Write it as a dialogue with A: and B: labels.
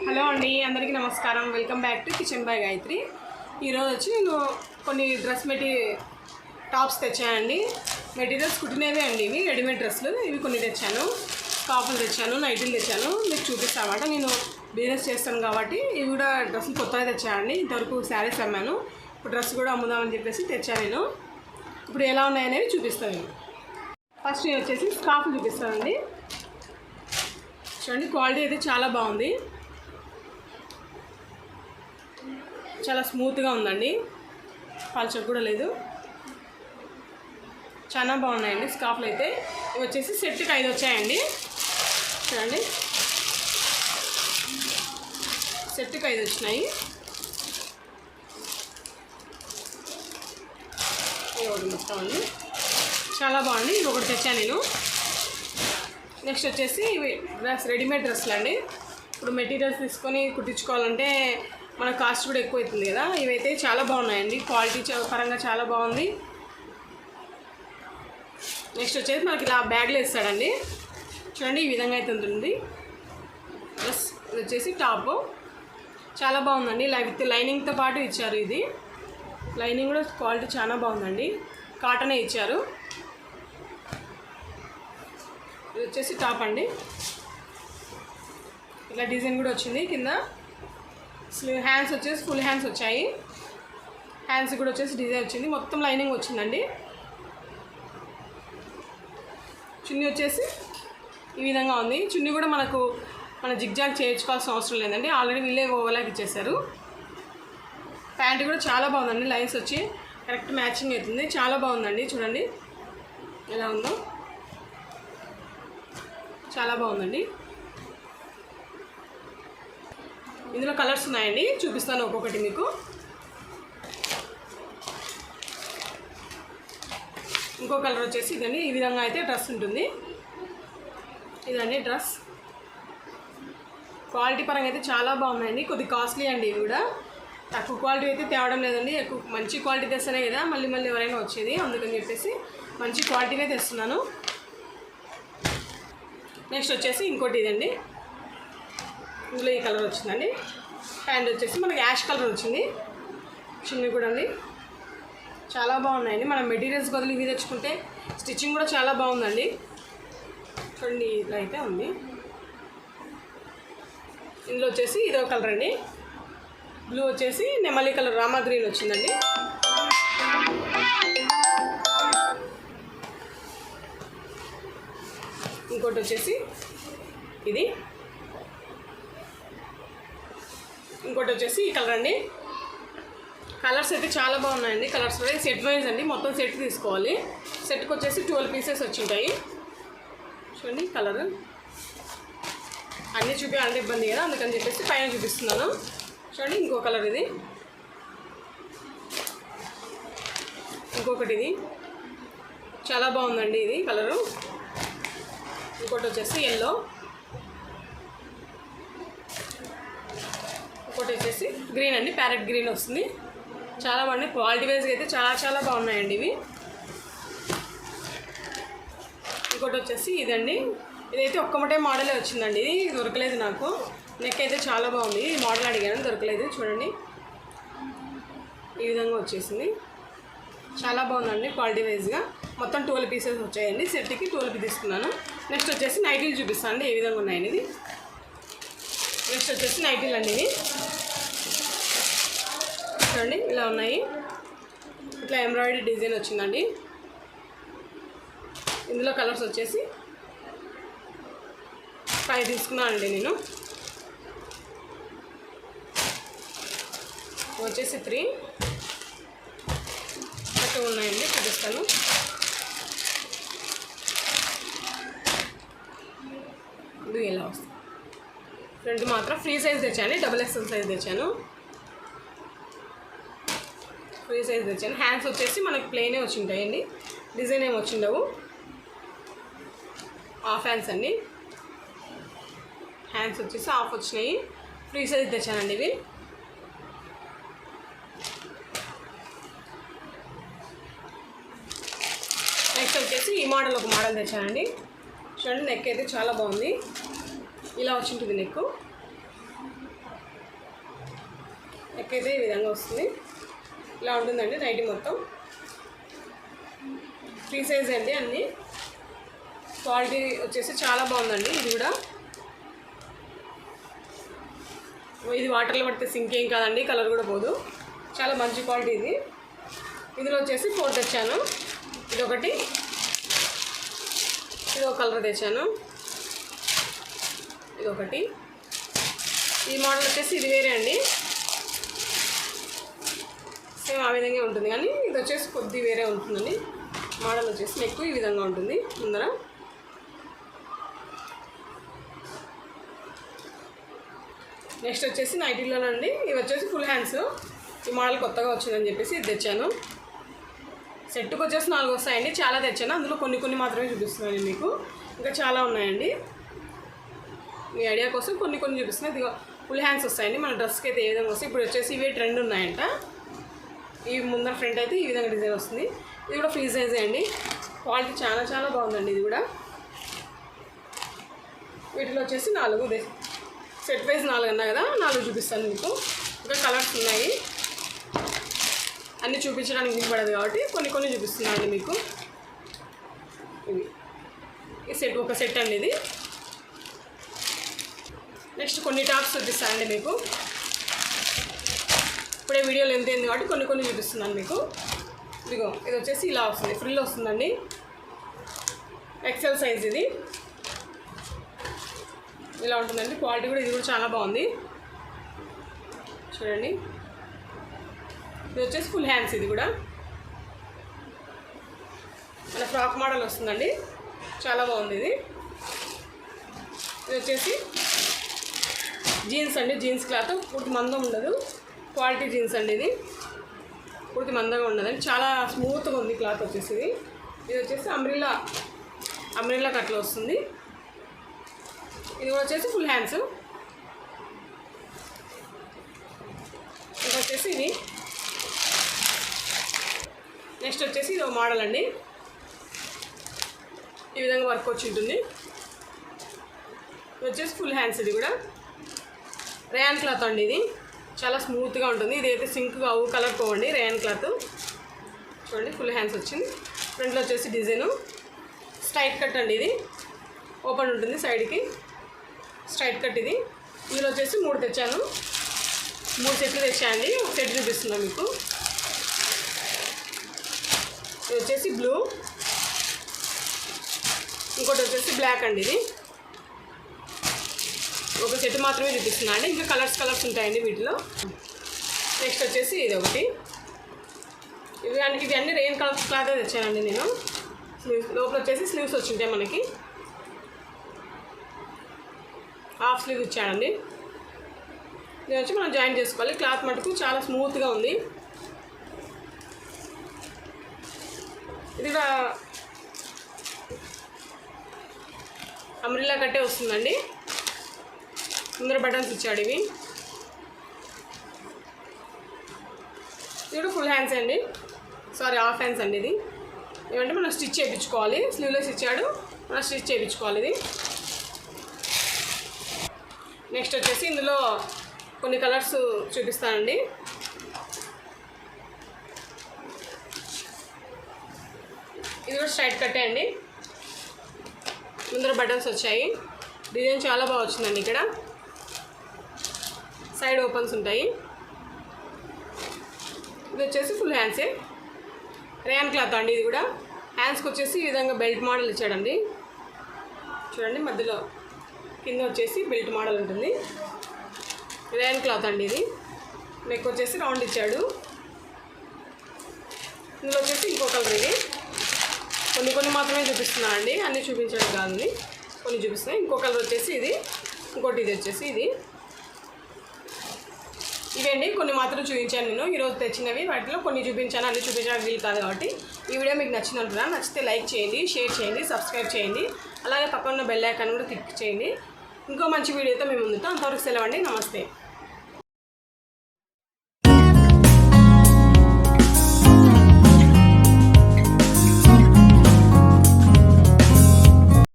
A: Hello అండి, అందరికీ నమస్కారం. Welcome back to kitchen by Gayatri. ఈరోజు వచ్చి నేను కొన్ని డ్రెస్ టాప్స్ తెచ్చానండి. మెటీరియల్స్ కుట్టినవే అండి. ఇవి రెడీమేడ్ డ్రెస్సులు. ఇవి కొన్ని తెచ్చాను. టాపులు తెచ్చాను, నైటీలు తెచ్చాను. మీకు చూపిస్తామాట. నేను బిజినెస్ చేస్తాను కాబట్టి ఇవి కూడా డ్రెస్సులు కొత్తగా తెచ్చానండి. ఇంతవరకు శారీస్ అమ్మాను. ఇప్పుడు డ్రెస్ కూడా అమ్ముదామని చెప్పేసి తెచ్చాను నేను. ఇప్పుడు ఎలా ఉన్నాయనేవి చూపిస్తాను నేను. ఫస్ట్ నేను వచ్చేసి స్కార్ఫ్ చూపిస్తానండి. చూడండి, క్వాలిటీ అయితే చాలా బాగుంది. చాలా స్మూత్గా ఉందండి, పల్చగా కూడా లేదు. చాలా బాగున్నాయండి స్కార్ఫ్లు అయితే. ఇవి వచ్చేసి సెట్కి 5 వచ్చాయండి. చూడండి, సెట్కి 5 వచ్చినాయి. ఇవి మొత్తం అండి, చాలా బాగుంది. ఇది ఒకటి తెచ్చాను నేను. నెక్స్ట్ వచ్చేసి ఇవి రెడీమేడ్ డ్రెస్సులు అండి. ఇప్పుడు మెటీరియల్స్ తీసుకొని కుట్టించుకోవాలంటే మన కాస్ట్ కూడా ఎక్కువ అవుతుంది కదా. ఇవైతే చాలా బాగున్నాయండి, క్వాలిటీ పరంగా చాలా బాగుంది. నెక్స్ట్ వచ్చేసి మనకి ఇలా బ్యాగ్లో ఇస్తాడండి. చూడండి, ఈ విధంగా అయితే ఉంటుంది. ప్లస్ ఇది వచ్చేసి టాప్ చాలా బాగుందండి. విత్ లైనింగ్తో పాటు ఇచ్చారు. ఇది లైనింగ్ కూడా క్వాలిటీ చాలా బాగుందండి, కాటనే ఇచ్చారు. ఇది వచ్చేసి టాప్ అండి. ఇలా డిజైన్ కూడా వచ్చింది. కింద హ్యాండ్స్ వచ్చేసి ఫుల్ హ్యాండ్స్ వచ్చాయి. హ్యాండ్స్ కూడా వచ్చేసి డిజైన్ వచ్చింది. మొత్తం లైనింగ్ వచ్చిందండి. చున్నీ వచ్చేసి ఈ విధంగా ఉంది. చున్నీ కూడా మన జిగ్జాగ్ చేయించుకోవాల్సిన అవసరం లేదండి, ఆల్రెడీ వీళ్ళే ఓవర్లాక్ ఇచ్చేసారు. ప్యాంట్ కూడా చాలా బాగుందండి. లైన్స్ వచ్చి కరెక్ట్ మ్యాచింగ్ అవుతుంది. చాలా బాగుందండి. చూడండి ఎలా ఉందో, చాలా బాగుందండి. ఇందులో కలర్స్ ఉన్నాయండి, చూపిస్తాను ఒక్కొక్కటి మీకు. ఇంకో కలర్ వచ్చేసి ఇదండి. ఈ విధంగా అయితే డ్రెస్ ఉంటుంది. ఇదండి డ్రెస్. క్వాలిటీ పరంగా అయితే చాలా బాగున్నాయండి. కొద్ది కాస్ట్లీ అండి. ఇవి కూడా తక్కువ క్వాలిటీ అయితే తేవడం లేదండి. ఎక్కువ మంచి క్వాలిటీ తెస్తేనే కదా మళ్ళీ ఎవరైనా వచ్చేది. అందుకని చెప్పేసి మంచి క్వాలిటీనే తెస్తున్నాను. నెక్స్ట్ వచ్చేసి ఇంకోటి ఇదండి. ఇందులో ఈ కలర్ వచ్చిందండి. ప్యాంట్ వచ్చేసి మనకి యాష్ కలర్ వచ్చింది. చున్నీ కూడా అండి చాలా బాగున్నాయండి. మనం మెటీరియల్స్ బదులు ఇవి తెచ్చుకుంటే స్టిచ్చింగ్ కూడా చాలా బాగుందండి. చూడండి, ఇలా అయితే ఉంది. ఇందులో వచ్చేసి ఇదో కలర్ అండి. బ్లూ వచ్చేసి నెమలి కలర్ రామా గ్రీన్ వచ్చిందండి. ఇంకోటి వచ్చేసి ఇది. ఇంకోటి వచ్చేసి ఈ కలర్ అండి. కలర్స్ అయితే చాలా బాగున్నాయండి. కలర్స్ కూడా సెట్ వైజ్ అండి. మొత్తం సెట్ తీసుకోవాలి. సెట్కి వచ్చేసి 12 పీసెస్ వచ్చి ఉంటాయి. చూడండి కలర్ అన్నీ చూపించాలంటే ఇబ్బంది కదా, అందుకని చెప్పేసి పైన చూపిస్తున్నాను. చూడండి, ఇంకో కలర్ ఇది. ఇంకొకటి ఇది చాలా బాగుందండి. ఇది కలరు. ఇంకోటి వచ్చేసి ఎల్లో. ఇంకోటి వచ్చేసి గ్రీన్ అండి, ప్యారెట్ గ్రీన్ వస్తుంది. చాలా బాగున్నాయి. క్వాలిటీ వైజ్గా అయితే చాలా బాగున్నాయండి ఇవి. ఇంకోటి వచ్చేసి ఇదండి. ఇదైతే ఒక్కటే మోడలే వచ్చిందండి. ఇది దొరకలేదు నాకు. నెక్ అయితే చాలా బాగుంది. ఈ మోడల్ అడిగాను, దొరకలేదు. చూడండి, ఈ విధంగా వచ్చేసింది. చాలా బాగుందండి క్వాలిటీ వైజ్గా. మొత్తం 12 పీసెస్ వచ్చాయండి. సెట్కి 12 తీసుకున్నాను. నెక్స్ట్ వచ్చేసి నైటీలు చూపిస్తాను అండి, ఏ విధంగా ఉన్నాయండి. ఇది నెక్స్ట్ వచ్చేసి నైటీలు అండి. ఇవి చూడండి, ఇలా ఉన్నాయి. ఇట్లా ఎంబ్రాయిడరీ డిజైన్ వచ్చిందండి. ఇందులో కలర్స్ వచ్చేసి 5 తీసుకున్నానండి నేను. వచ్చేసి 3 ఉన్నాయండి, చూపిస్తాను. ఇది ఎలా వస్తుంది. ఫ్రంట్ మాత్రం ఫ్రీ సైజ్ తెచ్చాను, XXL సైజ్ తెచ్చాను. ఫ్రీ సైజ్ తెచ్చాను. హ్యాండ్స్ వచ్చేసి మనకి ప్లెయినే వచ్చి ఉంటాయండి, డిజైన్ ఏమి వచ్చిండవు. హాఫ్ హ్యాండ్స్ అండి. హ్యాండ్స్ వచ్చేసి హాఫ్ వచ్చినాయి. ఫ్రీ సైజ్ తెచ్చానండి ఇవి. నెక్స్ట్ వచ్చేసి ఈ మోడల్ ఒక మోడల్ తెచ్చానండి. చూడండి, నెక్ అయితే చాలా బాగుంది. ఇలా వచ్చి ఉంటుంది నెక్. నెక్ అయితే ఈ విధంగా వస్తుంది. ఇలా ఉంటుందండి నైటీ మొత్తం. ఫ్రీ సైజ్ అండి అన్నీ. క్వాలిటీ వచ్చేసి చాలా బాగుందండి. ఇది కూడా ఇది వాటర్లో పడితే సింక్ ఏం కాదండి, కలర్ కూడా పోదు. చాలా మంచి క్వాలిటీ ఇది. ఇందులో వచ్చేసి 4 తెచ్చాను. ఇదొకటి, ఇది ఒక కలర్ తెచ్చాను, ఇదొకటి. ఈ మోడల్ వచ్చేసి ఇది వేరే అండి, సేమ్ ఆ విధంగా ఉంటుంది కానీ ఇది వచ్చేసి కొద్ది వేరే ఉంటుందండి. మోడల్ వచ్చేసి నెక్ ఈ విధంగా ఉంటుంది ముందర. నెక్స్ట్ వచ్చేసి నైటీలోనండి. ఇవి వచ్చేసి ఫుల్ హ్యాండ్స్. ఈ మోడల్ కొత్తగా వచ్చిందని చెప్పేసి ఇది తెచ్చాను. సెట్కి వచ్చేసి 4 వస్తాయండి. చాలా తెచ్చాను, అందులో కొన్ని మాత్రమే చూపిస్తున్నాను మీకు. ఇంకా చాలా ఉన్నాయండి. మీ ఐడియా కోసం కొన్ని చూపిస్తున్నాయి. ఇది ఫుల్ హ్యాండ్స్ వస్తాయండి. మన డ్రెస్కి అయితే ఏ విధంగా వస్తాయి. ఇప్పుడు వచ్చేసి ఇవే ట్రెండ్ ఉన్నాయంట. ఈ ముందర ఫ్రంట్ అయితే ఈ విధంగా డిజైన్ వస్తుంది. ఇది కూడా ఫ్రీ సైజే అండి. క్వాలిటీ చాలా బాగుందండి. ఇది కూడా వీటిలో వచ్చేసి 4 సెట్ వైజ్ 4 అన్నా కదా, 4 చూపిస్తాను మీకు. ఇంకా కలర్స్ ఉన్నాయి, అన్నీ చూపించడానికి వీలు పడదు కాబట్టి కొన్ని చూపిస్తున్నాను మీకు. ఇవి ఈ సెట్ ఒక సెట్ అండి ఇది. నెక్స్ట్ కొన్ని టాప్స్ చూపిస్తానండి మీకు. ఇప్పుడే వీడియో లెంత్ అయింది కాబట్టి కొన్ని చూపిస్తున్నాను మీకు. ఇదిగో ఇది వచ్చేసి ఇలా వస్తుంది, ఫ్రిల్ వస్తుందండి. ఎక్సెల్ సైజ్ ఇది. ఇలా ఉంటుందండి. క్వాలిటీ కూడా ఇది కూడా చాలా బాగుంది చూడండి. ఇది వచ్చేసి ఫుల్ హ్యాండ్స్. ఇది కూడా మన ఫ్రాక్ మోడల్ వస్తుందండి. చాలా బాగుంది ఇది. ఇది వచ్చేసి జీన్స్ అండి. జీన్స్ క్లాత్ పూర్తి మందం ఉండదు, క్వాలిటీ జీన్స్ అండి. ఇది పూర్తి మందంగా ఉండదండి, చాలా స్మూత్గా ఉంది క్లాత్ వచ్చేసి. ఇది వచ్చేసి అంబ్రిల్లా కట్లో వస్తుంది. ఇది వచ్చేసి ఫుల్ హ్యాండ్స్. ఇది వచ్చేసి ఇది. నెక్స్ట్ వచ్చేసి ఇది ఒక మోడల్ అండి. ఈ విధంగా వర్క్ వచ్చి ఉంటుంది. ఇది వచ్చేసి ఫుల్ హ్యాండ్స్. ఇది కూడా రేయాన్ క్లాత్ అండి. ఇది చాలా స్మూత్గా ఉంటుంది. ఇదైతే సింక్ కావు, కలర్ పోవండి. రేయాన్ క్లాత్ చూడండి. ఫుల్ హ్యాండ్స్ వచ్చింది. ఫ్రంట్లో వచ్చేసి డిజైను స్ట్రైట్ కట్ అండి. ఇది ఓపెన్ ఉంటుంది సైడ్కి, స్ట్రైట్ కట్. ఇది ఇందులో వచ్చేసి 3 తెచ్చాను. 3 సెట్లు తెచ్చాయండి. ఒక సెట్ చూపిస్తున్నాను మీకు. ఇది వచ్చేసి బ్లూ, ఇంకోటి వచ్చేసి బ్లాక్ అండి. ఇది ఒక సెట్ మాత్రమే చూపిస్తున్నా అండి. ఇంకా కలర్స్ ఉంటాయండి వీటిలో. నెక్స్ట్ వచ్చేసి ఇది ఒకటి. ఇవి అన్ని రెయిన్ కలర్ క్లాత్ తెచ్చానండి నేను. లోపల వచ్చేసి స్లీవ్స్ వచ్చింటాయి మనకి. హాఫ్ స్లీవ్ ఇచ్చాడండి. ఇది వచ్చి మనం జాయిన్ చేసుకోవాలి. క్లాత్ మటుకు చాలా స్మూత్గా ఉంది. ఇది కూడా అంబ్రెల్లా కట్టే వస్తుందండి. ముందర బటన్స్ ఇచ్చాడు. ఇవి కూడా ఫుల్ హ్యాండ్స్ అండి, సారీ హాఫ్ హ్యాండ్స్ అండి. ఇది ఏమంటే మనం స్టిచ్ చేయించుకోవాలి. స్లీవ్లెస్ ఇచ్చాడు, మనం స్టిచ్ చేయించుకోవాలి. ఇది నెక్స్ట్ వచ్చేసి ఇందులో కొన్ని కలర్స్ చూపిస్తానండి. ఇది కూడా స్ట్రైట్ కట్టే అండి. ముందర బటన్స్ వచ్చాయి. డిజైన్ చాలా బాగా వచ్చిందండి. ఇక్కడ సైడ్ ఓపెన్స్ ఉంటాయి. ఇది వచ్చేసి ఫుల్ హ్యాండ్సే, రేయాన్ క్లాత్ అండి. ఇది కూడా హ్యాండ్స్కి వచ్చేసి ఈ విధంగా బెల్ట్ మోడల్ ఇచ్చాడండి. చూడండి, మధ్యలో కింద వచ్చేసి బెల్ట్ మోడల్ ఉంటుంది. రేయాన్ క్లాత్ అండి. ఇది నెక్ వచ్చేసి రౌండ్ ఇచ్చాడు. ఇందులో వచ్చేసి ఇంకో కలర్. ఇది కొన్ని మాత్రమే చూపిస్తున్నానండి, అన్నీ చూపించడం కాదు, కొన్ని చూపిస్తున్నాయి. ఇంకో కలర్ వచ్చేసి ఇది, ఇంకోటి ఇది వచ్చేసి ఇది. ఇవండి కొన్ని మాత్రం చూపించాను నేను ఈరోజు తెచ్చినవి. వాటిలో కొన్ని చూపించాను, అన్ని చూపించడానికి వీలు కాదు కాబట్టి. ఈ వీడియో మీకు నచ్చినట్టుగా నచ్చితే లైక్ చేయండి, షేర్ చేయండి, సబ్స్క్రైబ్ చేయండి. అలాగే పక్కన ఉన్న బెల్ ఐకాన్ కూడా క్లిక్ చేయండి. ఇంకో మంచి వీడియోతో మేము ముందుతాం. అంతవరకు సెలవండి. నమస్తే.